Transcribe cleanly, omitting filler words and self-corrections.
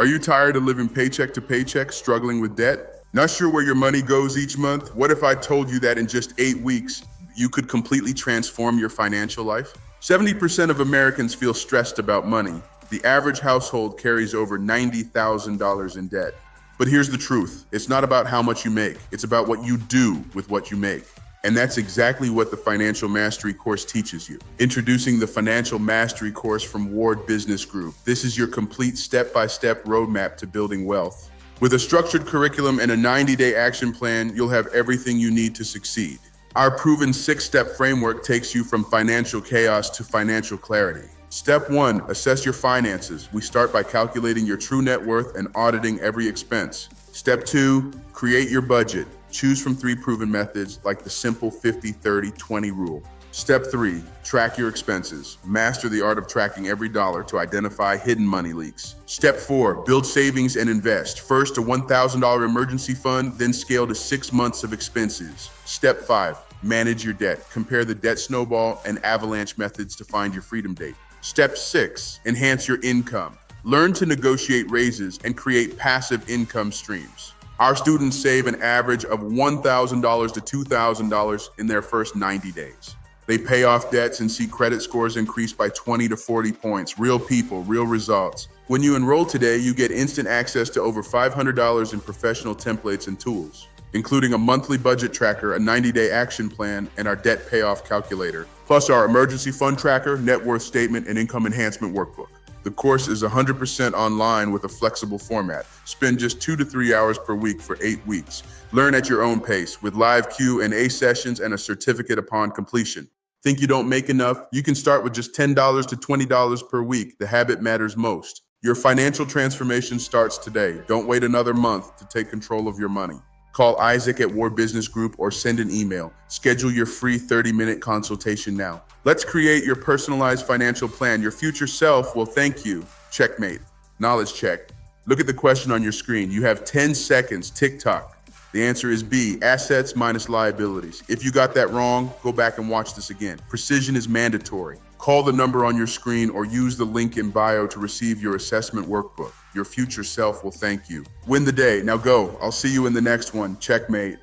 you tired of living paycheck to paycheck, struggling with debt? Not sure where your money goes each month? What if I told you that in just 8 weeks, you could completely transform your financial life? 70% of Americans feel stressed about money. The average household carries over $90,000 in debt. But here's the truth. It's not about how much you make. It's about what you do with what you make. And that's exactly what the Financial Mastery course teaches you. Introducing the Financial Mastery course from Ward Business Group. This is your complete step-by-step roadmap to building wealth. With a structured curriculum and a 90-day action plan, you'll have everything you need to succeed. Our proven 6-step framework takes you from financial chaos to financial clarity. Step 1, assess your finances. We start by calculating your true net worth and auditing every expense. Step 2, create your budget. Choose from 3 proven methods like the simple 50-30-20 rule. Step 3, track your expenses. Master the art of tracking every dollar to identify hidden money leaks. Step 4, build savings and invest. First, a $1,000 emergency fund, then scale to 6 months of expenses. Step 5, manage your debt. Compare the debt snowball and avalanche methods to find your freedom date. Step 6, enhance your income. Learn to negotiate raises and create passive income streams. Our students save an average of $1,000 to $2,000 in their first 90 days. They pay off debts and see credit scores increase by 20 to 40 points. Real people, real results. When you enroll today, you get instant access to over $500 in professional templates and tools, including a monthly budget tracker, a 90-day action plan, and our debt payoff calculator, plus our emergency fund tracker, net worth statement, and income enhancement workbook. The course is 100% online with a flexible format. Spend just 2 to 3 hours per week for 8 weeks. Learn at your own pace with live Q&A sessions and a certificate upon completion. Think you don't make enough? You can start with just $10 to $20 per week. The habit matters most. Your financial transformation starts today. Don't wait another month to take control of your money. Call Isaac at War Business Group or send an email. Schedule your free 30-minute consultation now. Let's create your personalized financial plan. Your future self will thank you. Checkmate. Knowledge check. Look at the question on your screen. You have 10 seconds. Tick-tock. The answer is B, assets minus liabilities. If you got that wrong, go back and watch this again. Precision is mandatory. Call the number on your screen or use the link in bio to receive your assessment workbook. Your future self will thank you. Win the day. Now go. I'll see you in the next one. Checkmate.